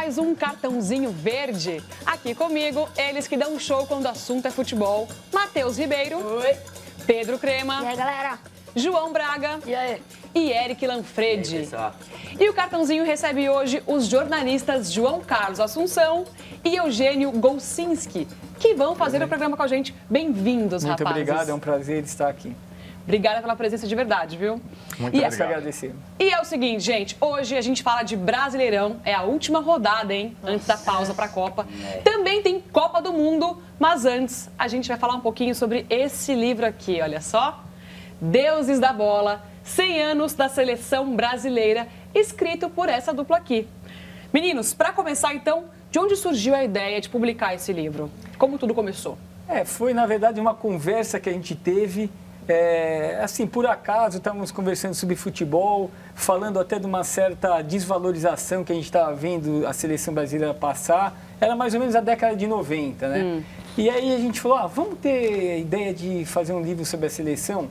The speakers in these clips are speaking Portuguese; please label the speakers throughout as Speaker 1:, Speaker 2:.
Speaker 1: mais um cartãozinho verde. Aqui comigo, eles que dão show quando o assunto é futebol. Matheus Ribeiro.
Speaker 2: Oi.
Speaker 1: Pedro Crema.
Speaker 2: E aí, galera?
Speaker 1: João Braga.
Speaker 2: E aí?
Speaker 1: E Eric Lanfredi. E o cartãozinho recebe hoje os jornalistas João Carlos Assunção e Eugênio Golcinski, que vão fazer o programa com a gente. Bem-vindos, rapazes.
Speaker 3: Muito obrigado, é um prazer estar aqui.
Speaker 1: Obrigada pela presença de verdade, viu?
Speaker 3: Muito obrigado. Agradecer.
Speaker 1: E é o seguinte, gente, hoje a gente fala de Brasileirão, é a última rodada, hein? Antes da pausa para a Copa. Também tem Copa do Mundo, mas antes a gente vai falar um pouquinho sobre esse livro aqui, olha só. Deuses da Bola, 100 anos da seleção brasileira, escrito por essa dupla aqui. Meninos, para começar então, de onde surgiu a ideia de publicar esse livro? Como tudo começou?
Speaker 3: Foi na verdade uma conversa que a gente teve. Assim, por acaso, estávamos conversando sobre futebol, falando até de uma certa desvalorização que a gente estava vendo a seleção brasileira passar. Era mais ou menos a década de 90, né? E aí a gente falou, vamos ter a ideia de fazer um livro sobre a seleção?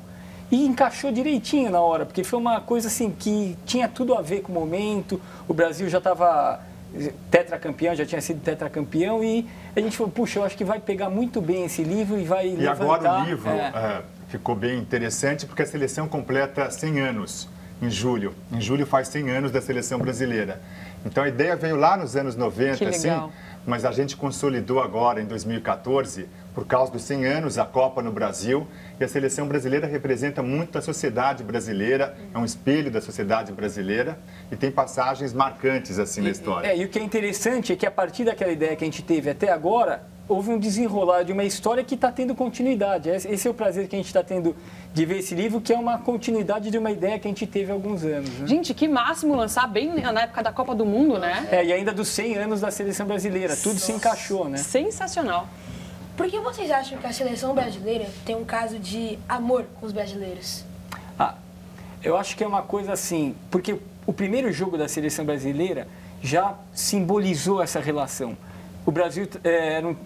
Speaker 3: E encaixou direitinho na hora, porque foi uma coisa assim que tinha tudo a ver com o momento. O Brasil já estava tetracampeão, já tinha sido tetracampeão, e a gente falou, puxa, eu acho que vai pegar muito bem esse livro e vai levantar...
Speaker 4: E agora o livro... ficou bem interessante porque a seleção completa 100 anos em julho. Em julho faz 100 anos da seleção brasileira. Então a ideia veio lá nos anos 90, assim, mas a gente consolidou agora em 2014, por causa dos 100 anos, a Copa no Brasil. E a seleção brasileira representa muito a sociedade brasileira, é um espelho da sociedade brasileira e tem passagens marcantes assim na história.
Speaker 3: E o que é interessante é que a partir daquela ideia que a gente teve até agora, houve um desenrolar de uma história que está tendo continuidade. Esse é o prazer que a gente está tendo de ver esse livro, que é uma continuidade de uma ideia que a gente teve há alguns anos. Né?
Speaker 1: Gente, que máximo lançar bem na época da Copa do Mundo, né?
Speaker 3: E ainda dos 100 anos da seleção brasileira. Tudo se encaixou, né?
Speaker 1: Sensacional.
Speaker 2: Por que vocês acham que a seleção brasileira tem um caso de amor com os brasileiros?
Speaker 3: Eu acho que é uma coisa assim, porque o primeiro jogo da seleção brasileira já simbolizou essa relação. O Brasil era um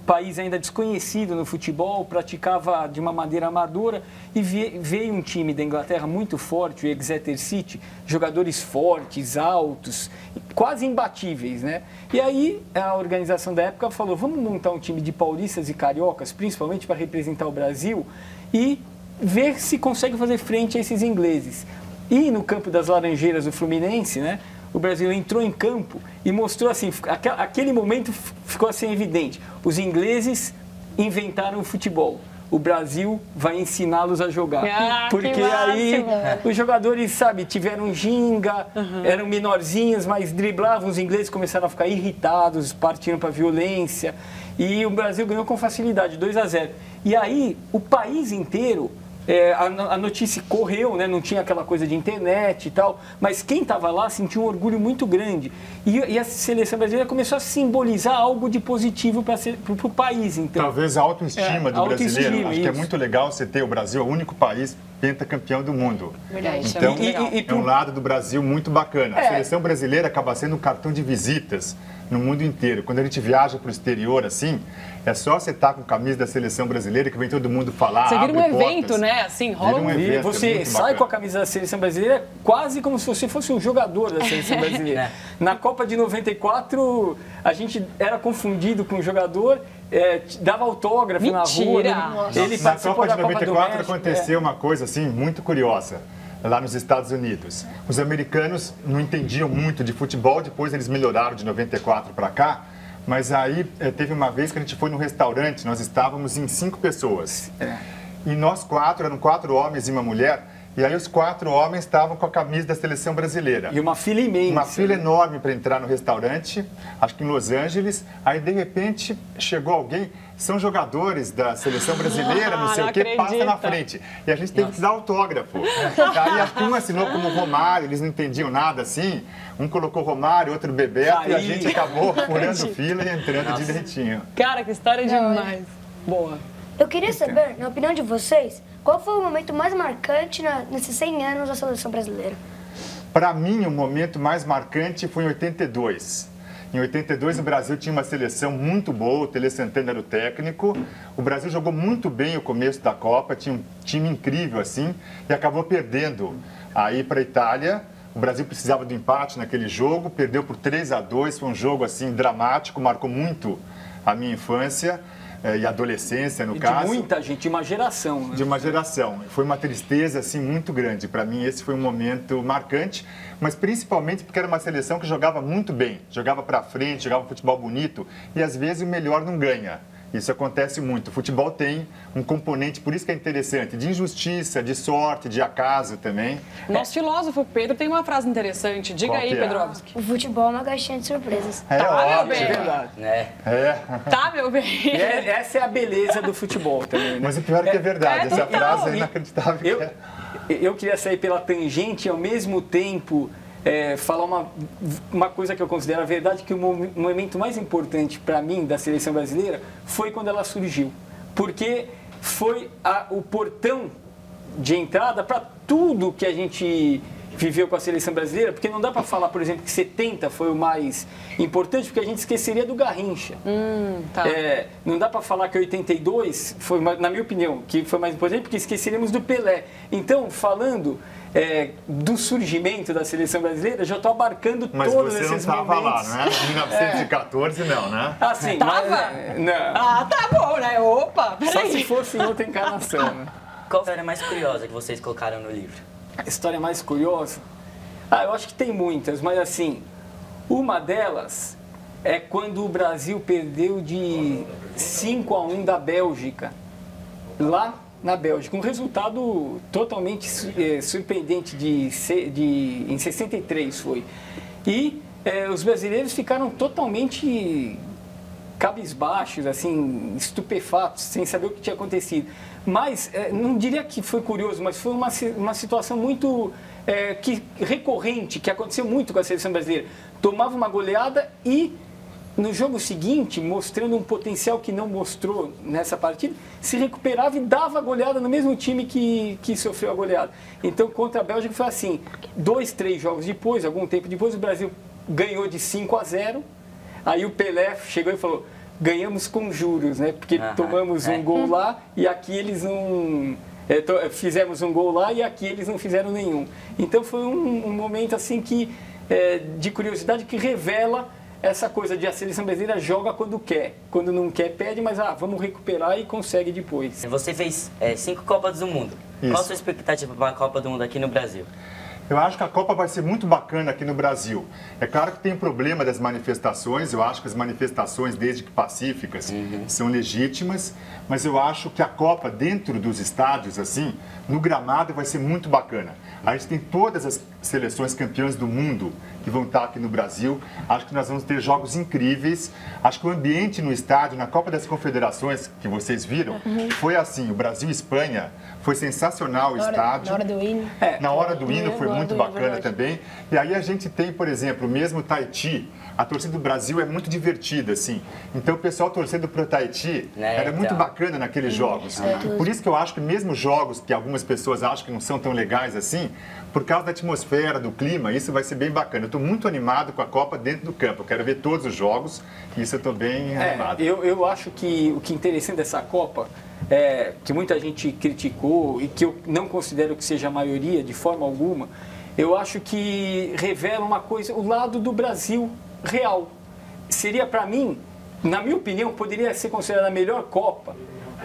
Speaker 3: país ainda desconhecido no futebol, praticava de uma maneira amadora, e veio um time da Inglaterra muito forte, o Exeter City, jogadores fortes, altos, quase imbatíveis, né? E aí a organização da época falou, vamos montar um time de paulistas e cariocas, principalmente para representar o Brasil, e ver se consegue fazer frente a esses ingleses. E no campo das Laranjeiras do Fluminense, né? O Brasil entrou em campo e mostrou assim, aquele momento ficou assim evidente. Os ingleses inventaram o futebol. O Brasil vai ensiná-los a jogar. Porque aí os jogadores, sabe, tiveram ginga, eram menorzinhos, mas driblavam. Os ingleses começaram a ficar irritados, partiram para a violência. E o Brasil ganhou com facilidade, 2-0. E aí o país inteiro... a notícia correu, né? Não tinha aquela coisa de internet e tal, mas quem estava lá sentiu um orgulho muito grande. E a seleção brasileira começou a simbolizar algo de positivo para o país. Então.
Speaker 4: Talvez a autoestima do brasileiro. Acho que é muito legal você ter o Brasil, é o único país pentacampeão do mundo.
Speaker 1: Verdade,
Speaker 4: então, é um lado do Brasil muito bacana. A seleção brasileira acaba sendo um cartão de visitas no mundo inteiro. Quando a gente viaja para o exterior, assim, é só você estar com a camisa da seleção brasileira que vem todo mundo falar.
Speaker 1: Você vira um
Speaker 4: portas.
Speaker 1: evento, né? Assim, rola um
Speaker 4: evento.
Speaker 3: Você sai com a camisa da seleção brasileira quase como se você fosse um jogador da seleção brasileira. Na Copa de 94, a gente era confundido com um jogador, dava autógrafo na rua. Ele
Speaker 4: na Copa de 94 aconteceu uma coisa assim muito curiosa. Lá nos Estados Unidos. Os americanos não entendiam muito de futebol, depois eles melhoraram de 94 para cá, mas aí teve uma vez que a gente foi num restaurante, nós estávamos em 5 pessoas. E nós 4, eram 4 homens e uma mulher, e aí os 4 homens estavam com a camisa da seleção brasileira.
Speaker 3: E uma fila imensa.
Speaker 4: Uma fila enorme para entrar no restaurante, acho que em Los Angeles, aí de repente chegou alguém... São jogadores da seleção brasileira, não sei o que, passa na frente. E a gente tem que dar autógrafo. Aí acho que um assinou como Romário, eles não entendiam nada assim. Um colocou Romário, outro Bebeto, e a gente acabou furando fila e entrando direitinho.
Speaker 1: Cara, que história demais. Boa.
Speaker 2: Eu queria saber, na opinião de vocês, qual foi o momento mais marcante nesses 100 anos da seleção brasileira?
Speaker 4: Para mim, o momento mais marcante foi em 82. Em 82, o Brasil tinha uma seleção muito boa, o Tele Santana era o técnico. O Brasil jogou muito bem o começo da Copa, tinha um time incrível assim, e acabou perdendo aí para a Itália. O Brasil precisava do empate naquele jogo, perdeu por 3-2, foi um jogo assim dramático, marcou muito a minha infância e adolescência, no caso.
Speaker 3: De muita gente, de uma geração. Né?
Speaker 4: De uma geração. Foi uma tristeza assim muito grande. Para mim esse foi um momento marcante, mas principalmente porque era uma seleção que jogava muito bem, jogava para frente, jogava futebol bonito e às vezes o melhor não ganha. Isso acontece muito. O futebol tem um componente, por isso que é interessante, de injustiça, de sorte, de acaso também.
Speaker 1: Nosso filósofo Pedro tem uma frase interessante. Diga aí, Pedrovski.
Speaker 2: O futebol é uma caixinha de surpresas.
Speaker 1: Tá, meu bem.
Speaker 3: É verdade.
Speaker 1: Tá, meu bem.
Speaker 3: E essa é a beleza do futebol também. Né?
Speaker 4: Mas o pior é que é verdade. Essa
Speaker 3: então,
Speaker 4: frase é inacreditável.
Speaker 3: Eu queria sair pela tangente e ao mesmo tempo falar uma coisa que eu considero a verdade, que o momento mais importante para mim da seleção brasileira foi quando ela surgiu. Porque foi o portão de entrada para tudo que a gente viveu com a seleção brasileira, porque não dá para falar, por exemplo, que 70 foi o mais importante, porque a gente esqueceria do Garrincha.
Speaker 1: Tá.
Speaker 3: Não dá para falar que 82 foi, na minha opinião, que foi mais importante, porque esqueceríamos do Pelé. Então, falando do surgimento da seleção brasileira, já estou abarcando todos esses momentos.
Speaker 4: Mas você não estava lá, né? Em 1914 não, né?
Speaker 3: Ah, sim.
Speaker 1: Tava?
Speaker 3: Não.
Speaker 1: Ah, tá bom, né? Opa,
Speaker 3: Só
Speaker 1: peraí.
Speaker 3: se fosse em outra encarnação, né?
Speaker 5: Qual a história mais curiosa que vocês colocaram no livro?
Speaker 3: A história mais curiosa? Eu acho que tem muitas, mas assim, uma delas é quando o Brasil perdeu de 5-1 da Bélgica, lá na Bélgica. Um resultado totalmente surpreendente em 63 foi. E os brasileiros ficaram totalmente cabisbaixos, assim, estupefatos, sem saber o que tinha acontecido. Mas, não diria que foi curioso, mas foi uma situação muito recorrente, que aconteceu muito com a seleção brasileira. Tomava uma goleada e, no jogo seguinte, mostrando um potencial que não mostrou nessa partida, se recuperava e dava a goleada no mesmo time que sofreu a goleada. Então, contra a Bélgica foi assim, 2, 3 jogos depois, algum tempo depois, o Brasil ganhou de 5-0, aí o Pelé chegou e falou: ganhamos com juros, né? Porque tomamos um gol lá e aqui eles não... fizemos um gol lá e aqui eles não fizeram nenhum. Então foi um momento assim de curiosidade que revela essa coisa de a seleção brasileira joga quando quer. Quando não quer, pede, mas vamos recuperar e consegue depois.
Speaker 5: Você fez 5 Copas do Mundo.
Speaker 4: Isso.
Speaker 5: Qual a sua expectativa para a Copa do Mundo aqui no Brasil?
Speaker 4: Eu acho que a Copa vai ser muito bacana aqui no Brasil. É claro que tem o problema das manifestações, eu acho que as manifestações, desde que pacíficas, são legítimas, mas eu acho que a Copa, dentro dos estádios, assim, no gramado, vai ser muito bacana. A gente tem todas as seleções campeãs do mundo que vão estar aqui no Brasil. Acho que nós vamos ter jogos incríveis. Acho que o ambiente no estádio, na Copa das Confederações, que vocês viram, foi assim, o Brasil e Espanha, foi sensacional o estádio.
Speaker 2: Na hora do hino.
Speaker 4: Na hora do hino foi muito bacana também. E aí a gente tem, por exemplo, mesmo Tahiti, a torcida do Brasil é muito divertida, assim. Então o pessoal torcendo pro Tahiti era muito bacana naqueles jogos. Por isso que eu acho que mesmo jogos que algumas pessoas acham que não são tão legais assim, por causa da atmosfera, do clima, isso vai ser bem bacana. Eu estou muito animado com a Copa dentro do campo. Eu quero ver todos os jogos e isso eu estou bem animado.
Speaker 3: Eu acho que o que é interessante dessa Copa, que muita gente criticou e que eu não considero que seja a maioria de forma alguma, eu acho que revela uma coisa, o lado do Brasil real. Seria para mim, na minha opinião, poderia ser considerada a melhor Copa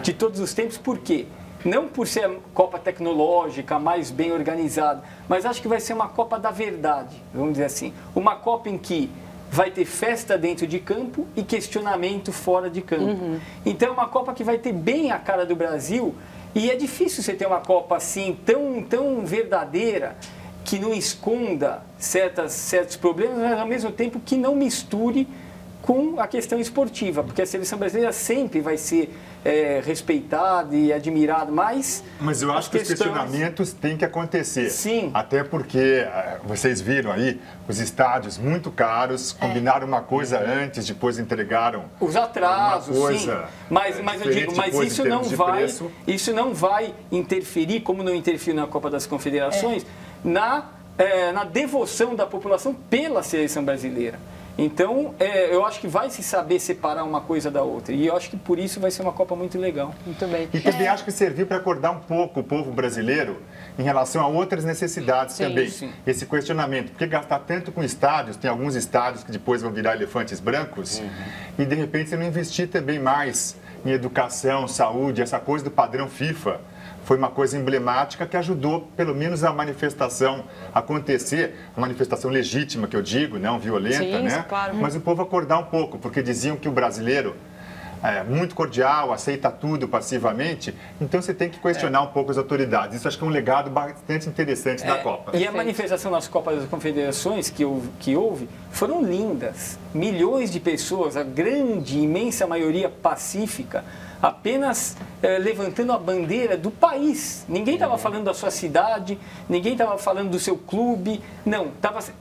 Speaker 3: de todos os tempos. Por quê? Não por ser a Copa tecnológica, mais bem organizada, mas acho que vai ser uma Copa da verdade, vamos dizer assim. Uma Copa em que vai ter festa dentro de campo e questionamento fora de campo. Então é uma Copa que vai ter bem a cara do Brasil, e é difícil você ter uma Copa assim, tão verdadeira, que não esconda certos problemas, mas ao mesmo tempo que não misture com a questão esportiva, porque a seleção brasileira sempre vai ser respeitada e admirada, mas
Speaker 4: eu acho que os questionamentos têm que acontecer.
Speaker 3: Sim.
Speaker 4: Até porque vocês viram aí os estádios muito caros, combinaram uma coisa antes, depois entregaram
Speaker 3: os atrasos,
Speaker 4: coisa,
Speaker 3: sim. Mas eu digo, mas isso não vai interferir, como não interferiu na Copa das Confederações, na devoção da população pela seleção brasileira. Então, eu acho que vai se saber separar uma coisa da outra. E eu acho que por isso vai ser uma Copa muito legal.
Speaker 1: Muito bem.
Speaker 4: E também acho que serviu para acordar um pouco o povo brasileiro em relação a outras necessidades também.
Speaker 3: Sim.
Speaker 4: Esse questionamento. Porque gastar tanto com estádios, tem alguns estádios que depois vão virar elefantes brancos, e de repente você não investir também mais em educação, saúde, essa coisa do padrão FIFA. Foi uma coisa emblemática que ajudou, pelo menos, a manifestação acontecer, a manifestação legítima, que eu digo, não violenta,
Speaker 1: Sim,
Speaker 4: né?
Speaker 1: claro.
Speaker 4: Mas o povo acordar um pouco, porque diziam que o brasileiro é muito cordial, aceita tudo passivamente, então você tem que questionar um pouco as autoridades. Isso acho que é um legado bastante interessante da Copa.
Speaker 3: E a manifestação nas Copas das Confederações que houve foram lindas. Milhões de pessoas, a grande, imensa maioria pacífica, apenas levantando a bandeira do país. Ninguém estava falando da sua cidade, ninguém estava falando do seu clube. Não,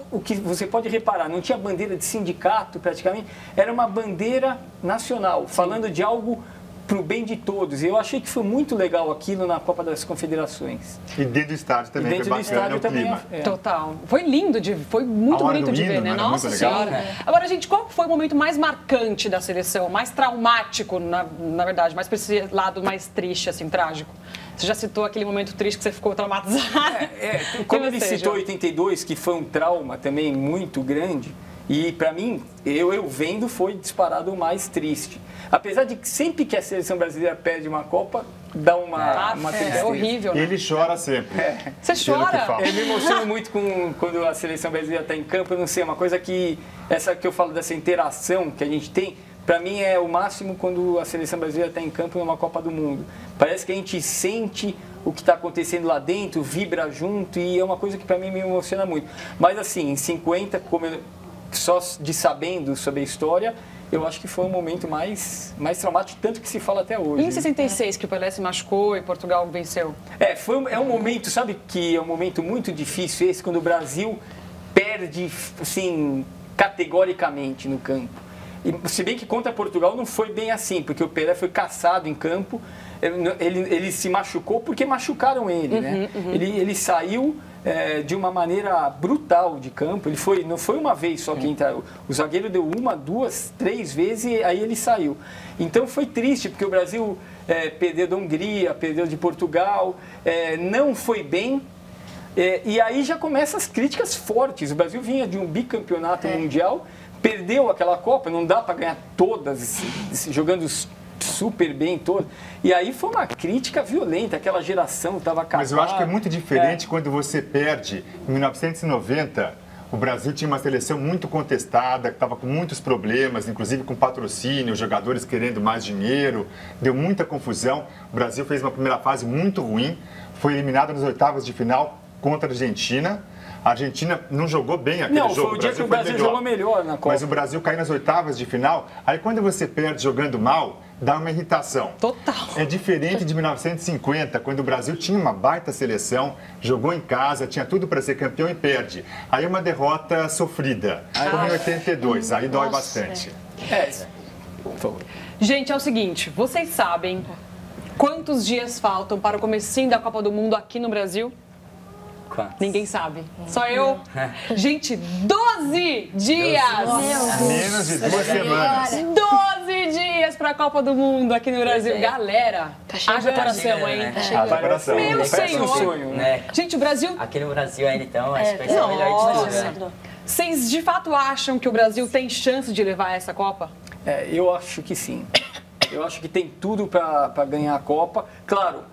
Speaker 3: o que você pode reparar, não tinha bandeira de sindicato praticamente, era uma bandeira nacional, falando de algo para o bem de todos. E eu achei que foi muito legal aquilo na Copa das Confederações.
Speaker 4: E dentro do estádio também,
Speaker 3: Dentro
Speaker 4: foi
Speaker 3: do
Speaker 4: bacana
Speaker 3: estádio
Speaker 4: o
Speaker 3: também.
Speaker 4: clima.
Speaker 1: Total. Foi lindo, foi muito
Speaker 4: A hora
Speaker 1: bonito
Speaker 4: do
Speaker 1: de
Speaker 4: hino,
Speaker 1: ver, né?
Speaker 4: era
Speaker 1: Nossa
Speaker 4: muito legal.
Speaker 1: Senhora. Agora, gente, qual foi o momento mais marcante da seleção? Mais traumático, na verdade, mais para esse lado mais triste, assim, trágico? Você já citou aquele momento triste que você ficou traumatizado.
Speaker 3: Como ele citou 82, que foi um trauma também muito grande, e para mim, eu vendo, foi disparado o mais triste. Apesar de que sempre que a seleção brasileira perde uma Copa, dá uma tristeza.
Speaker 1: É horrível, né?
Speaker 4: Ele chora sempre.
Speaker 1: Você
Speaker 4: pelo que
Speaker 1: chora?
Speaker 4: fala.
Speaker 3: Eu me emociono muito quando a seleção brasileira está em campo. Eu não sei, é uma coisa essa que eu falo dessa interação que a gente tem, para mim é o máximo quando a seleção brasileira está em campo numa Copa do Mundo. Parece que a gente sente o que está acontecendo lá dentro, vibra junto, e é uma coisa que para mim me emociona muito. Mas assim, em 50, só de sabendo sobre a história, eu acho que foi um momento mais traumático, tanto que se fala até hoje.
Speaker 1: E em 66, que o Pelé se machucou e Portugal venceu?
Speaker 3: É um momento, sabe que é um momento muito difícil esse, quando o Brasil perde, assim, categoricamente no campo. E, se bem que contra Portugal não foi bem assim, porque o Pelé foi caçado em campo, ele se machucou porque machucaram ele, né? Ele saiu de uma maneira brutal de campo. Não foi uma vez só que entrou. O zagueiro deu 1, 2, 3 vezes e aí ele saiu. Então foi triste, porque o Brasil perdeu da Hungria, perdeu de Portugal, não foi bem. E aí já começam as críticas fortes. O Brasil vinha de um bicampeonato mundial, perdeu aquela Copa, não dá para ganhar todas, jogando super bem todas. E aí foi uma crítica violenta, aquela geração estava acabada.
Speaker 4: Mas eu acho que é muito diferente quando você perde. Em 1990, o Brasil tinha uma seleção muito contestada, que estava com muitos problemas, inclusive com patrocínio, jogadores querendo mais dinheiro, deu muita confusão. O Brasil fez uma primeira fase muito ruim, foi eliminado nas oitavas de final contra a Argentina. A Argentina não jogou bem aquele jogo.
Speaker 3: Não, foi o dia que o Brasil jogou melhor na Copa.
Speaker 4: Mas o Brasil caiu nas oitavas de final. Aí quando você perde jogando mal, dá uma irritação.
Speaker 1: Total.
Speaker 4: É diferente de 1950, quando o Brasil tinha uma baita seleção, jogou em casa, tinha tudo para ser campeão e perde. Aí uma derrota sofrida. Como em 82, aí dói bastante.
Speaker 3: Por favor.
Speaker 1: Gente, é o seguinte, vocês sabem quantos dias faltam para o comecinho da Copa do Mundo aqui no Brasil?
Speaker 5: Quantos?
Speaker 1: Ninguém sabe. Só eu. Gente, 12 dias!
Speaker 4: Menos de 2 semanas.
Speaker 1: 12 dias para a Copa do Mundo aqui no Brasil.
Speaker 5: é.
Speaker 1: Galera, haja coração, hein?
Speaker 5: né?
Speaker 4: Coração.
Speaker 1: Meu
Speaker 3: Parece um
Speaker 1: Senhor.
Speaker 3: sonho, né?
Speaker 5: Né?
Speaker 1: Gente, o Brasil...
Speaker 5: Aqui no Brasil ainda, então, acho que vai ser o melhor de tudo, né?
Speaker 1: Vocês de fato acham que o Brasil tem chance de levar essa Copa?
Speaker 3: Eu acho que sim. Eu acho que tem tudo para ganhar a Copa. Claro,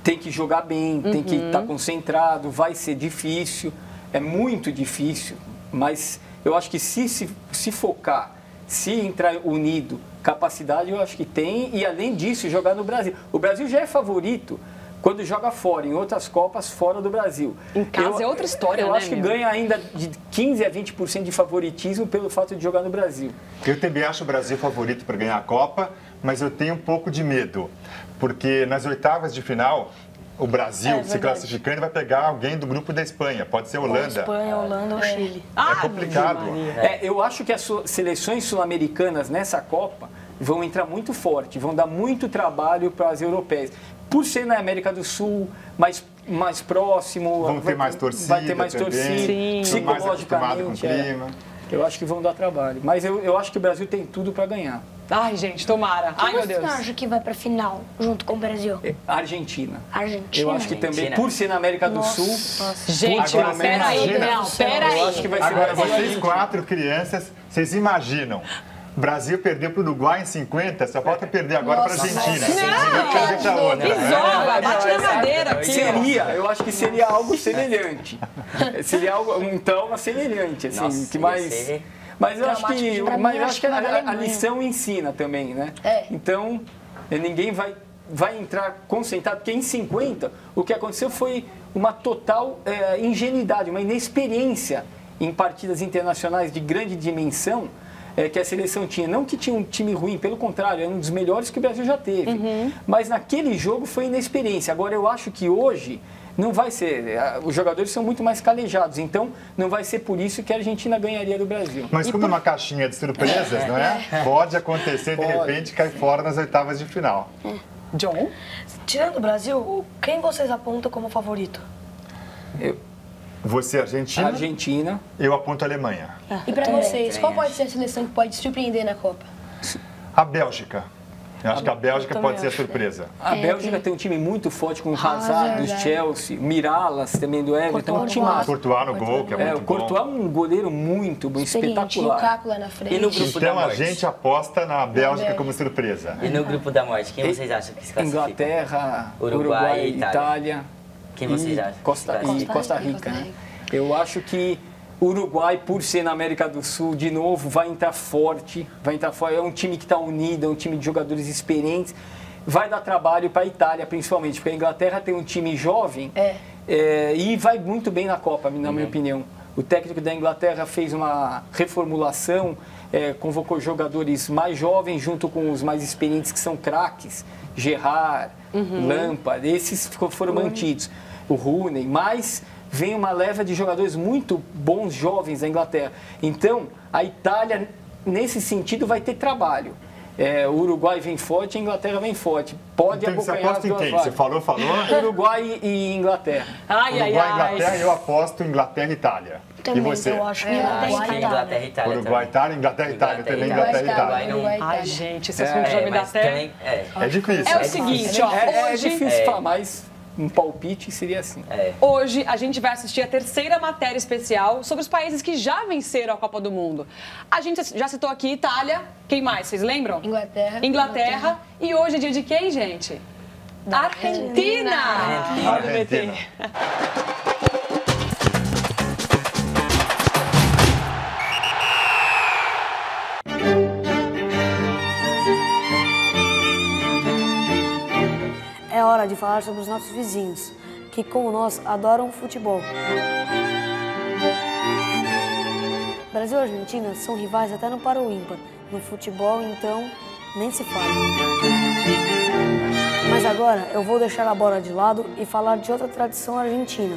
Speaker 3: tem que jogar bem, tem que estar concentrado, vai ser difícil, é muito difícil, mas eu acho que se focar, se entrar unido, capacidade eu acho que tem, e além disso, jogar no Brasil. O Brasil já é favorito quando joga fora, em outras Copas fora do Brasil.
Speaker 1: Em casa é outra história,
Speaker 3: eu
Speaker 1: né,
Speaker 3: acho que
Speaker 1: meu?
Speaker 3: ganha ainda de 15% a 20% de favoritismo pelo fato de jogar no Brasil.
Speaker 4: Eu também acho o Brasil favorito para ganhar a Copa, mas eu tenho um pouco de medo, porque nas oitavas de final, o Brasil, se classificando, vai pegar alguém do grupo da Espanha, pode ser Holanda.
Speaker 2: Espanha, Holanda ou Chile.
Speaker 4: É complicado.
Speaker 3: Eu acho que as seleções sul-americanas nessa Copa vão entrar muito forte, vão dar muito trabalho para as europeias. Por ser na América do Sul, mais próximo.
Speaker 4: Vão ter mais torcida
Speaker 3: vai ter mais
Speaker 4: também,
Speaker 3: torcida,
Speaker 1: Sim.
Speaker 4: estão mais acostumados com o
Speaker 3: psicologicamente.
Speaker 4: clima.
Speaker 3: Eu acho que vão dar trabalho. Mas eu acho que o Brasil tem tudo para ganhar.
Speaker 1: Ai, gente, tomara. Ai, meu Deus.
Speaker 2: Quem você acha que vai pra final junto com o Brasil?
Speaker 3: Argentina.
Speaker 2: Argentina?
Speaker 3: Eu acho que também, por ser na América do Sul...
Speaker 1: Gente,
Speaker 4: Agora,
Speaker 1: peraí,
Speaker 4: imagina.
Speaker 1: não, peraí.
Speaker 3: Eu acho que vai ser
Speaker 4: Agora,
Speaker 3: Brasil e
Speaker 4: vocês
Speaker 3: Argentina.
Speaker 4: 4 crianças, vocês imaginam? O Brasil perdeu para o Uruguai em 50, só falta perder agora para a Argentina.
Speaker 1: Não,
Speaker 4: Perder pra outra, né?
Speaker 1: isola, bate na madeira aqui.
Speaker 3: Eu acho que seria algo semelhante. Seria algo, um trauma semelhante, assim,
Speaker 5: Nossa,
Speaker 3: que mais...
Speaker 5: ia ser-
Speaker 3: Mas eu acho que,
Speaker 2: Pra mim, eu acho que
Speaker 3: a
Speaker 2: na Alemanha.
Speaker 3: lição ensina também, né?
Speaker 2: É.
Speaker 3: Então, ninguém vai entrar concentrado, porque em 50 o que aconteceu foi uma total ingenuidade, uma inexperiência em partidas internacionais de grande dimensão que a seleção tinha. Não que tinha um time ruim, pelo contrário, era um dos melhores que o Brasil já teve. Mas naquele jogo foi inexperiência. Agora, eu acho que hoje... Não vai ser, os jogadores são muito mais calejados, então não vai ser por isso que a Argentina ganharia do Brasil.
Speaker 4: Mas como é uma caixinha de surpresas, não é? Pode acontecer, de repente, cair fora nas oitavas de final.
Speaker 1: John?
Speaker 6: Tirando o Brasil, quem vocês apontam como favorito?
Speaker 4: Você, Argentina,
Speaker 3: Argentina.
Speaker 4: eu aponto a Alemanha.
Speaker 7: E pra vocês, qual pode ser a seleção que pode surpreender na Copa?
Speaker 4: A Bélgica. Eu acho que a Bélgica pode ser a surpresa.
Speaker 3: A Bélgica tem um time muito forte com o Hazard do Chelsea, Miralas também do Everton, um time massa.
Speaker 4: Courtois no gol, que é muito
Speaker 3: O Courtois é um goleiro muito bom, espetacular.
Speaker 7: Lukaku lá na frente.
Speaker 5: E no grupo da
Speaker 4: Então a
Speaker 5: morte?
Speaker 4: gente aposta na Bélgica como surpresa.
Speaker 5: E no grupo da morte, quem vocês acham que se classifica?
Speaker 3: Inglaterra,
Speaker 5: Uruguai
Speaker 3: Uruguai,
Speaker 5: e
Speaker 3: Itália
Speaker 5: Quem vocês
Speaker 3: e
Speaker 5: acham?
Speaker 3: Costa Rica, né? Eu acho que o Uruguai, por ser na América do Sul, de novo, vai entrar forte. É um time que está unido, é um time de jogadores experientes. Vai dar trabalho para a Itália, principalmente, porque a Inglaterra tem um time jovem e vai muito bem na Copa, na minha opinião. O técnico da Inglaterra fez uma reformulação, convocou jogadores mais jovens junto com os mais experientes, que são craques. Gerrard, Lampard, esses foram mantidos. O Rooney, mas... vem uma leva de jogadores muito bons, jovens da Inglaterra. Então, a Itália, nesse sentido, vai ter trabalho. O Uruguai vem forte, a Inglaterra vem forte. Pode
Speaker 4: Então você
Speaker 3: acompanhar
Speaker 4: aposta
Speaker 3: as
Speaker 4: em
Speaker 3: duas
Speaker 4: quem?
Speaker 3: vagas.
Speaker 4: Você falou?
Speaker 3: Uruguai e Inglaterra.
Speaker 4: Uruguai, Inglaterra, eu aposto Inglaterra e Itália.
Speaker 2: Também,
Speaker 4: E você?
Speaker 2: eu acho que
Speaker 5: Acho que Inglaterra e Itália
Speaker 4: Uruguai,
Speaker 5: também.
Speaker 4: Itália também, Inglaterra e Itália.
Speaker 5: Uruguai não-
Speaker 1: Ai, gente, esse assunto já me dá
Speaker 5: mas
Speaker 1: até...
Speaker 5: também,
Speaker 4: É difícil.
Speaker 1: É o seguinte, ó,
Speaker 3: É
Speaker 1: hoje...
Speaker 3: difícil falar, mas um palpite seria assim.
Speaker 1: Hoje a gente vai assistir a terceira matéria especial sobre os países que já venceram a Copa do Mundo. A gente já citou aqui Itália, quem mais? Vocês lembram? Inglaterra. E hoje é dia de quem, gente? Argentina! Olha o BT.
Speaker 4: Argentina.
Speaker 6: É hora de falar sobre os nossos vizinhos, que como nós adoram futebol. Brasil e Argentina são rivais até no par ou ímpar. No futebol, então, nem se fala. Mas agora eu vou deixar a bola de lado e falar de outra tradição argentina: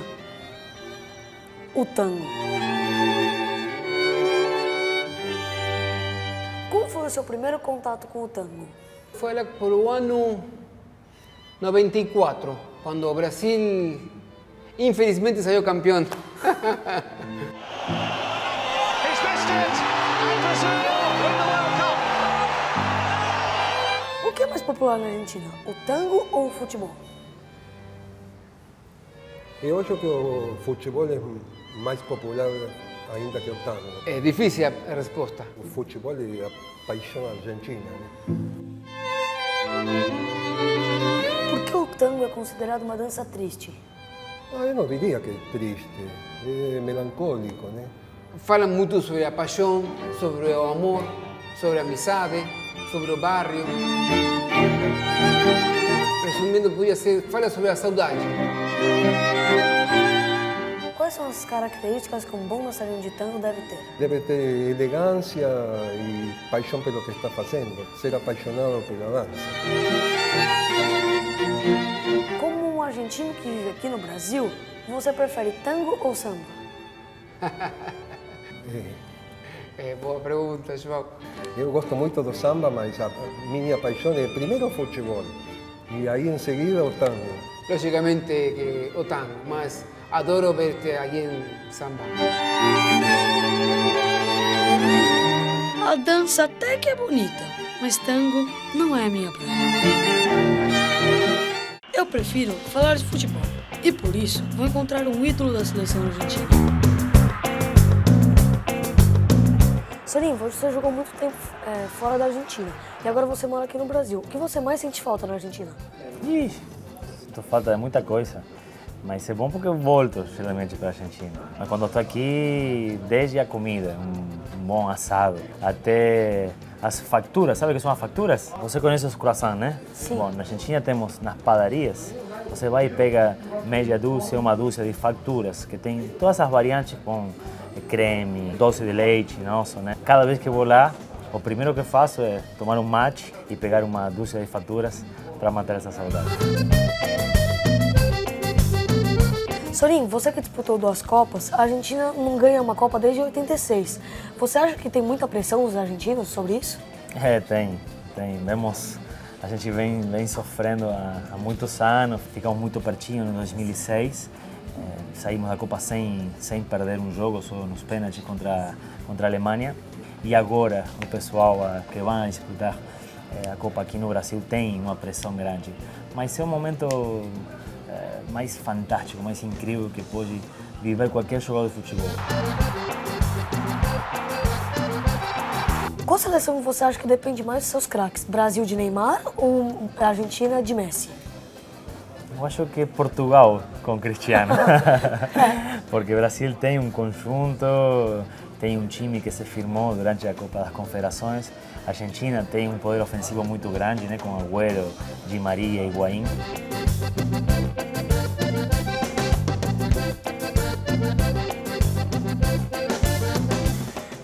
Speaker 6: o tango. Como foi o seu primeiro contato com o tango?
Speaker 8: Fue por el año 94, cuando Brasil infelizmente salió campeón.
Speaker 6: O que é mais popular na Argentina, o tango ou o futebol?
Speaker 9: Eu acho que o futebol é mais popular ainda que o tango.
Speaker 8: Es difícil la respuesta.
Speaker 9: O futebol é a paixão argentina.
Speaker 6: Por que o tango é considerado uma dança triste?
Speaker 9: Eu não diria que é triste, é melancólico, né?
Speaker 8: Falan mucho sobre la pasión, sobre el amor, sobre amizade, sobre el barrio. Resumindo, podia ser, fala sobre a saudade.
Speaker 6: Quais são as características que um bom dançarino de tango deve ter?
Speaker 9: Deve ter elegância e paixão pelo que está fazendo, ser apaixonado pela dança.
Speaker 6: Como um argentino que vive aqui no Brasil, você prefere tango ou samba?
Speaker 8: Boa pergunta, João.
Speaker 9: Eu gosto muito do samba, mas a minha paixão é primeiro o futebol e aí em seguida o tango.
Speaker 8: Lógicamente que o tango, mas adoro verte aquí en samba.
Speaker 6: A dança até que é bonita, mas tango não é a minha praia. Eu prefiro falar de futebol e por isso vou encontrar um ídolo da seleção argentina. Sorin, você jogou muito tempo fora da Argentina e agora você mora aqui no Brasil. O que você mais sente falta na Argentina?
Speaker 10: Sinto falta de muita coisa, mas é bom porque eu volto geralmente para a Argentina. Mas quando estou aqui, desde a comida, um bom assado, até as facturas, sabe o que são as facturas? Você conhece os croissants, né?
Speaker 6: Sim.
Speaker 10: Bom, na Argentina temos nas padarias, você vai e pega meia dúzia, uma dúzia de facturas, que tem todas as variantes com creme, doce de leite, nossa, né? Cada vez que vou lá, o primeiro que faço é tomar um mate e pegar uma dúzia de facturas para matar essa saudade.
Speaker 6: Sorin, você que disputou 2 Copas, a Argentina não ganha uma Copa desde 86. Você acha que tem muita pressão nos argentinos sobre isso?
Speaker 10: Tem. Vemos, a gente vem sofrendo há muitos anos, ficamos muito pertinho em 2006. Saímos da Copa sem perder um jogo, só nos pênaltis contra a Alemanha. E agora o pessoal que vai disputar a Copa aqui no Brasil tem uma pressão grande. Mas é um momento mais fantástico, mais incrível que pode viver qualquer jogador de futebol.
Speaker 6: Qual seleção você acha que depende mais dos seus craques? Brasil de Neymar ou Argentina de Messi?
Speaker 10: Eu acho que Portugal com Cristiano, porque o Brasil tem um conjunto, tem um time que se firmou durante a Copa das Confederações. A Argentina tem um poder ofensivo muito grande, né, com Agüero, Di Maria e Higuaín.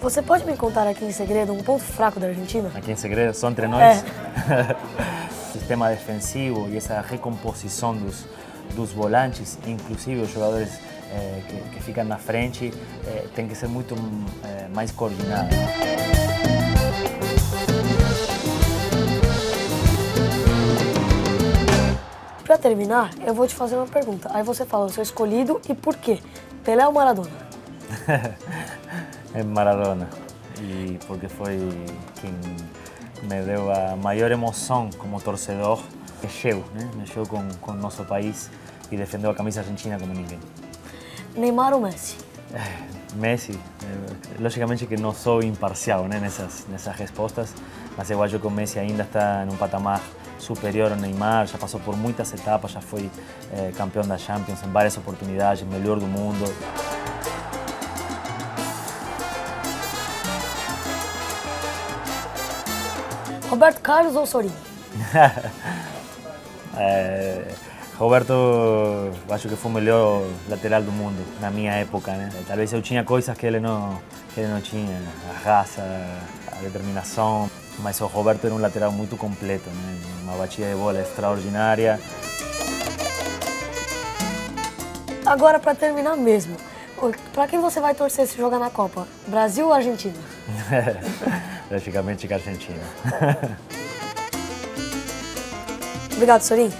Speaker 6: Você pode me contar aqui em segredo um ponto fraco da Argentina?
Speaker 10: Aqui em segredo, só entre nós? Sistema defensivo e essa recomposição dos volantes, inclusive os jogadores que ficam na frente, tem que ser muito mais coordenado.
Speaker 6: Para terminar, eu vou te fazer uma pergunta. Aí você fala o seu escolhido e por quê? Pelé ou Maradona?
Speaker 10: É Maradona, e porque foi quem me deu a maior emoção como torcedor, mexeu, né? Mexeu com o nosso país e defendeu a camisa argentina como ninguém.
Speaker 6: Neymar ou Messi?
Speaker 10: Messi, logicamente que não sou imparcial, né, nessas respostas, mas eu acho que o Messi ainda está num patamar superior ao Neymar, já passou por muitas etapas, já foi campeão da Champions em várias oportunidades, melhor do mundo.
Speaker 6: Roberto Carlos ou Sorin?
Speaker 10: Roberto, acho que foi o melhor lateral do mundo na minha época, né? Talvez eu tinha coisas que ele não tinha, a raça, a determinação, mas o Roberto era um lateral muito completo, né? Uma batida de bola extraordinária.
Speaker 6: Agora, para terminar mesmo, para quem você vai torcer se jogar na Copa? Brasil ou Argentina?
Speaker 10: Logicamente que a Argentina.
Speaker 6: Obrigado, Sorin.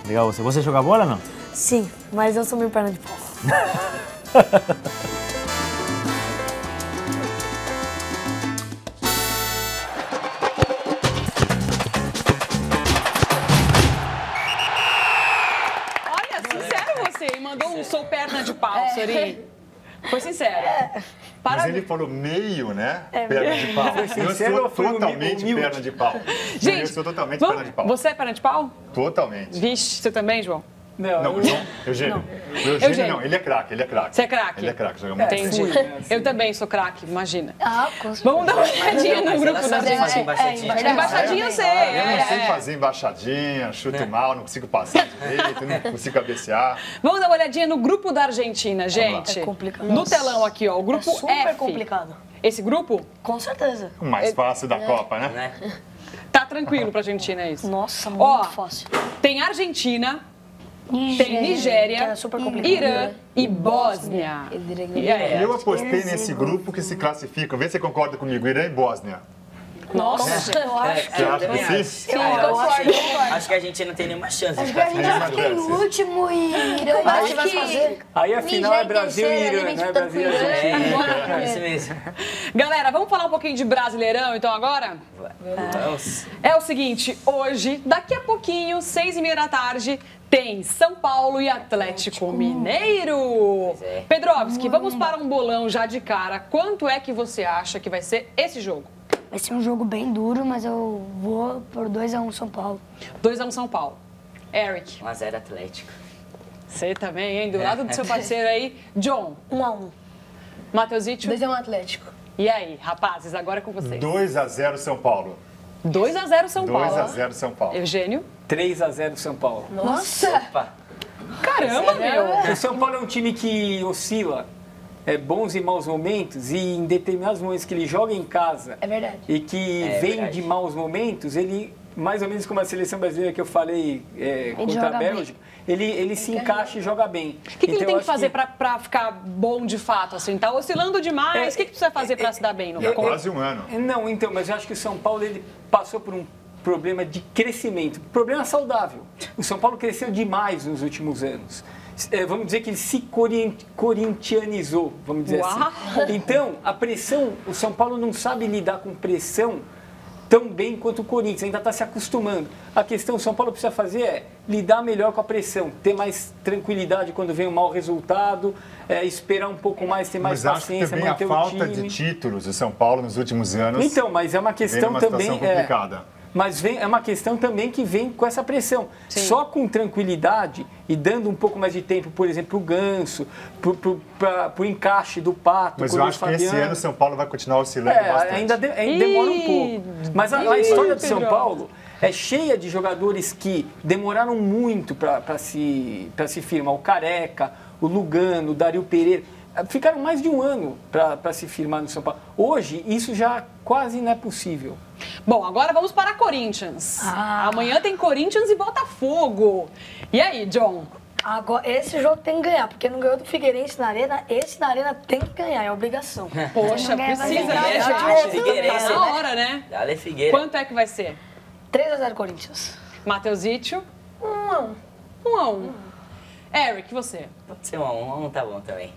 Speaker 10: Obrigado a você. Você joga bola ou não?
Speaker 6: Sim, mas eu sou meio perna de pau.
Speaker 1: Olha, sincero você, e mandou um sou perna de pau, Sorin. Foi sincero.
Speaker 4: Mas ele falou meio, né? Perna de pau. Eu sou totalmente perna de pau.
Speaker 1: Gente,
Speaker 4: eu sou totalmente perna de pau.
Speaker 1: Você é perna de pau?
Speaker 4: Totalmente.
Speaker 1: Vixe, você também, João?
Speaker 4: Não, Eugênio. Eugênio não, ele é craque,
Speaker 1: Você é craque?
Speaker 4: Ele é craque, joga muito.
Speaker 1: Entendi. Eu também sou craque, imagina.
Speaker 2: Com certeza.
Speaker 1: Vamos dar uma olhadinha no grupo da gente.
Speaker 5: Embaixadinha
Speaker 1: eu sei.
Speaker 4: Eu não sei fazer embaixadinha, chuto mal, não consigo passar direito, não consigo cabecear.
Speaker 1: Vamos dar uma olhadinha no grupo da Argentina, gente.
Speaker 6: É complicado.
Speaker 1: No telão aqui, ó, o grupo
Speaker 6: super
Speaker 1: F.
Speaker 6: complicado.
Speaker 1: Esse grupo?
Speaker 6: Com certeza.
Speaker 4: O mais fácil da Copa, né?
Speaker 1: Tá tranquilo pra Argentina isso.
Speaker 6: Nossa, muito
Speaker 1: Ó,
Speaker 6: fácil.
Speaker 1: Tem Argentina, tem Nigéria,
Speaker 6: que é super complicado.
Speaker 1: Irã e Bósnia.
Speaker 4: Eu apostei nesse grupo que se classifica. Vê se você concorda comigo. Irã e Bósnia.
Speaker 1: Nossa,
Speaker 2: eu acho que...
Speaker 5: Eu também acho.
Speaker 2: Sim, eu concordo.
Speaker 5: Acho que a gente não tem nenhuma chance
Speaker 2: Acho
Speaker 5: de
Speaker 2: que a gente
Speaker 5: classificar.
Speaker 2: já fica em último e Irã
Speaker 7: Acho
Speaker 2: vai
Speaker 7: que-
Speaker 2: fazer.
Speaker 3: Aí a final é Brasil e Irã,
Speaker 7: ali,
Speaker 3: né?
Speaker 7: disputando
Speaker 3: Brasil e
Speaker 7: com o Irã.
Speaker 3: Argentina.
Speaker 5: É isso mesmo.
Speaker 1: galera, vamos falar um pouquinho de Brasileirão, então, agora?
Speaker 5: Vamos.
Speaker 1: É o seguinte, hoje, daqui a pouquinho, 6h30 da tarde, tem São Paulo e Atlético Mineiro.
Speaker 5: é.
Speaker 1: Pedrovski, vamos para um bolão já de cara. Quanto é que você acha que vai ser esse jogo?
Speaker 2: Vai ser um jogo bem duro, mas eu vou por 2-1 São Paulo.
Speaker 1: 2x1 São Paulo. Eric,
Speaker 5: 1x0 Atlético.
Speaker 1: você também, hein? Do lado do seu parceiro aí. John,
Speaker 7: 1-1.
Speaker 1: Mateusito.
Speaker 7: 2-1 Atlético.
Speaker 1: E aí, rapazes, agora é com vocês.
Speaker 4: 2-0 São Paulo.
Speaker 1: 2x0 São Paulo.
Speaker 4: 2-0 São Paulo.
Speaker 1: Eugênio?
Speaker 3: 3x0 São Paulo.
Speaker 7: Nossa!
Speaker 5: Opa.
Speaker 1: Caramba, meu!
Speaker 3: O São Paulo é um time que oscila bons e maus momentos, e em determinados momentos que ele joga em casa
Speaker 7: É verdade.
Speaker 3: e que
Speaker 5: É
Speaker 3: vem
Speaker 5: verdade.
Speaker 3: de maus momentos, ele, mais ou menos como a seleção brasileira que eu falei contra a
Speaker 2: joga bem.
Speaker 3: Bélgica, ele se encaixa e joga bem.
Speaker 1: O que ele tem que fazer pra ficar bom de fato, assim? Tá oscilando demais? O que precisa fazer pra se dar bem no
Speaker 4: É
Speaker 1: campo?
Speaker 4: quase um ano.
Speaker 3: Não, então, mas eu acho que o São Paulo ele passou por um problema de crescimento, problema saudável. O São Paulo cresceu demais nos últimos anos. Vamos dizer que ele se corintianizou, vamos dizer
Speaker 1: Uau!
Speaker 3: assim. Então, a pressão, o São Paulo não sabe lidar com pressão tão bem quanto o Corinthians, ainda está se acostumando. A questão que o São Paulo precisa fazer é lidar melhor com a pressão, ter mais tranquilidade quando vem um mau resultado, esperar um pouco mais, ter mais
Speaker 4: Mas acho que
Speaker 3: paciência,
Speaker 4: também a
Speaker 3: manter o
Speaker 4: falta
Speaker 3: time.
Speaker 4: de títulos do São Paulo nos últimos anos
Speaker 3: Então, mas é uma
Speaker 4: vem
Speaker 3: questão
Speaker 4: numa
Speaker 3: também.
Speaker 4: situação complicada.
Speaker 3: Mas é uma questão também que vem com essa pressão. Só com tranquilidade e dando um pouco mais de tempo, por exemplo, para o Ganso, para o encaixe do Pato.
Speaker 4: Mas eu acho que esse ano o São Paulo vai continuar oscilando bastante.
Speaker 3: Ainda demora um pouco. Mas a história do São
Speaker 1: Pedro.
Speaker 3: Paulo é cheia de jogadores que demoraram muito para se firmar. O Careca, o Lugano, o Dario Pereira. Ficaram mais de um ano para se firmar no São Paulo. Hoje, isso já quase não é possível.
Speaker 1: Bom, agora vamos para Corinthians. Amanhã tem Corinthians e Botafogo. E aí, John?
Speaker 6: Agora, esse jogo tem que ganhar, porque não ganhou do Figueirense na Arena, esse na Arena tem que ganhar, é obrigação.
Speaker 1: Poxa,
Speaker 2: Não ganha, vai
Speaker 1: precisa,
Speaker 2: ganhar.
Speaker 1: né,
Speaker 5: Figueirense,
Speaker 1: gente?
Speaker 5: Figueirense,
Speaker 1: Tá na
Speaker 5: né?
Speaker 1: hora, né?
Speaker 5: Dale Figueira.
Speaker 1: Quanto é que vai ser?
Speaker 6: 3-0 Corinthians.
Speaker 1: Mateusito?
Speaker 7: 1-1.
Speaker 1: 1x1. Eric, você?
Speaker 5: Pode ser 1x1, tá bom também.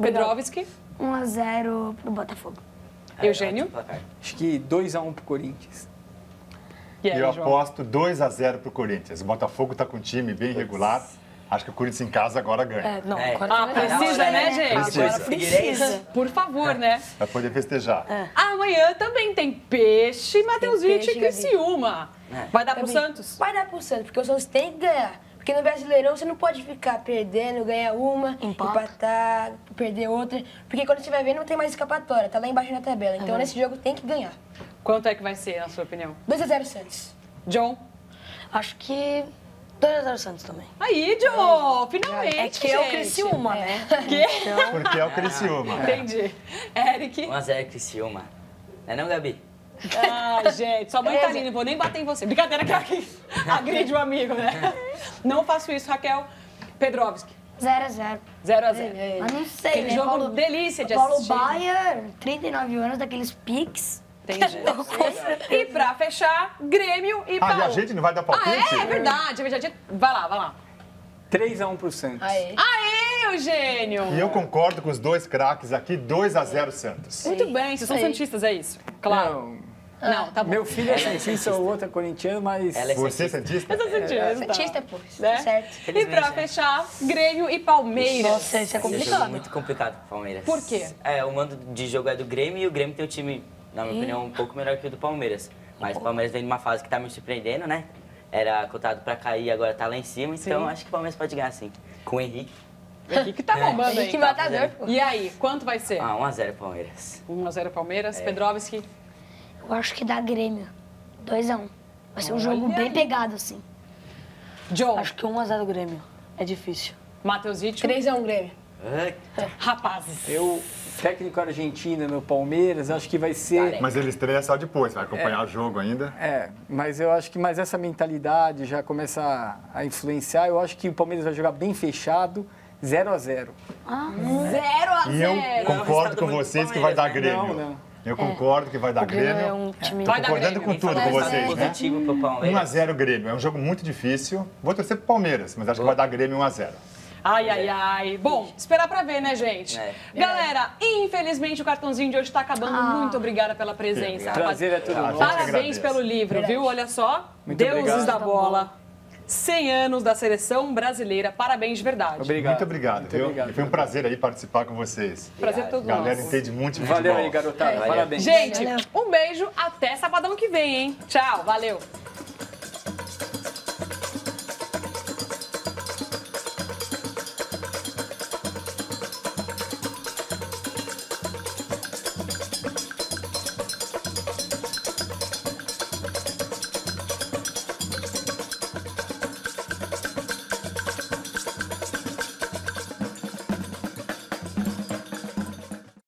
Speaker 1: Pedrovski?
Speaker 2: 1-0 pro Botafogo.
Speaker 1: Eugênio?
Speaker 5: Placar.
Speaker 3: Acho que 2x1 pro Corinthians.
Speaker 1: E aí,
Speaker 4: E eu
Speaker 1: João?
Speaker 4: aposto 2-0 pro Corinthians. O Botafogo está com um time bem regular. Acho que o Corinthians em casa agora ganha.
Speaker 6: Não,
Speaker 5: É.
Speaker 6: agora
Speaker 1: Ah, precisa, né, gente?
Speaker 4: Precisa.
Speaker 1: Agora precisa. Por favor, né?
Speaker 4: Vai poder festejar.
Speaker 1: Amanhã também tem Peixe, Mateusito e
Speaker 7: Peixe,
Speaker 1: Criciúma. Vai dar pro
Speaker 7: Também.
Speaker 1: Santos?
Speaker 7: Vai dar pro Santos, porque o Santos tem que ganhar. Porque no Brasileirão você não pode ficar perdendo, ganhar uma, empatar, perder outra. Porque quando você vai ver, não tem mais escapatória, tá lá embaixo na tabela. Então nesse jogo tem que ganhar.
Speaker 1: Quanto é que vai ser, na sua opinião?
Speaker 7: 2-0 Santos.
Speaker 1: John?
Speaker 6: acho que 2-0 Santos também.
Speaker 1: Aí, John, finalmente,
Speaker 6: É que eu
Speaker 1: gente.
Speaker 6: cresci uma, né?
Speaker 1: Quê?
Speaker 4: Porque é o Criciúma.
Speaker 1: Entendi. Eric?
Speaker 5: 1x0 Criciúma. Não é não, Gabi?
Speaker 1: Ah, gente, sua mãe tá linda, não vou nem bater em você. Brincadeira que aqui agride o amigo, né? Não faço isso, Raquel. Pedrovski,
Speaker 2: 0-0.
Speaker 1: 0x0.
Speaker 2: Mas não sei,
Speaker 1: Aquele
Speaker 2: né?
Speaker 1: jogo delícia de
Speaker 2: Paulo
Speaker 1: assistir.
Speaker 2: Baier, 39 anos, daqueles piques.
Speaker 1: Entendi. E pra fechar, Grêmio e
Speaker 4: Ah, e
Speaker 1: Paulo.
Speaker 4: a gente não vai dar palpite?
Speaker 1: É verdade. Vai lá, vai lá.
Speaker 3: 3x1 pro Santos.
Speaker 7: Aê.
Speaker 1: Aê, Eugênio!
Speaker 4: E eu concordo com os dois craques aqui, 2-0 Santos.
Speaker 1: Muito bem, vocês são santistas, é isso? Claro. Não, tá bom.
Speaker 3: Meu filho é santista, o outro é corintiano, mas...
Speaker 5: Ela é
Speaker 4: Você é santista?
Speaker 1: Eu sou santista.
Speaker 7: Santista, pô.
Speaker 1: Né?
Speaker 7: Certo.
Speaker 1: E
Speaker 5: Felizmente,
Speaker 1: pra
Speaker 5: né?
Speaker 1: fechar, Grêmio e Palmeiras.
Speaker 6: Nossa, isso é
Speaker 5: Esse jogo
Speaker 6: complicado.
Speaker 5: muito complicado pro Palmeiras.
Speaker 1: Por quê?
Speaker 5: O mando de jogo é do Grêmio e o Grêmio tem um time, na minha opinião, um pouco melhor que o do Palmeiras. Mas o Palmeiras vem numa fase que tá me surpreendendo, né? Era cotado pra cair, agora tá lá em cima, então acho que o Palmeiras pode ganhar sim. Com o Henrique.
Speaker 1: O Henrique tá bombando aí.
Speaker 7: Que matador, pô.
Speaker 1: E aí, quanto vai ser?
Speaker 5: 1x0 Palmeiras.
Speaker 1: 1x0 Palmeiras, Pedrovski.
Speaker 2: Eu acho que dá Grêmio. 2-1. Vai ser um jogo
Speaker 1: Olha
Speaker 2: bem
Speaker 1: aí.
Speaker 2: pegado, assim.
Speaker 1: John,
Speaker 6: Acho que 1x0 Grêmio. É difícil.
Speaker 1: Mateusito.
Speaker 7: 3x1 Grêmio.
Speaker 1: Rapazes.
Speaker 3: Técnico argentino no Palmeiras, acho que vai ser...
Speaker 4: Mas ele estreia só depois, vai acompanhar o jogo ainda.
Speaker 3: Mas eu acho que mais essa mentalidade já começa a influenciar. Eu acho que o Palmeiras vai jogar bem fechado, 0x0.
Speaker 1: 0x0.
Speaker 4: E eu concordo com vocês que vai dar Grêmio.
Speaker 3: Não.
Speaker 4: Eu concordo que vai dar Grêmio.
Speaker 6: É um time...
Speaker 1: Vai dar
Speaker 4: Concordando
Speaker 1: Grêmio.
Speaker 4: com tudo com vocês, né?
Speaker 5: Positivo pro Palmeiras.
Speaker 4: 1x0 Grêmio. É um jogo muito difícil. Vou torcer pro Palmeiras, mas acho que vai dar Grêmio 1x0.
Speaker 1: Ai, ai, ai. Bom, esperar pra ver, né, gente? Galera, infelizmente o cartãozinho de hoje tá acabando. Muito obrigada pela presença.
Speaker 3: Prazer é tudo nosso.
Speaker 1: Parabéns pelo livro, viu? Olha só.
Speaker 3: Muito
Speaker 1: Deuses
Speaker 3: obrigado.
Speaker 1: da Bola. 100 anos da seleção brasileira. Parabéns de verdade.
Speaker 3: Obrigado.
Speaker 4: Muito obrigado, viu?
Speaker 3: obrigado.
Speaker 4: E foi um prazer aí participar com vocês.
Speaker 1: Prazer todo
Speaker 4: A galera
Speaker 1: nosso.
Speaker 4: entende muito de futebol.
Speaker 3: Valeu aí, garotada. Parabéns.
Speaker 1: Gente, um beijo. Até sabadão que vem, hein? Tchau, valeu.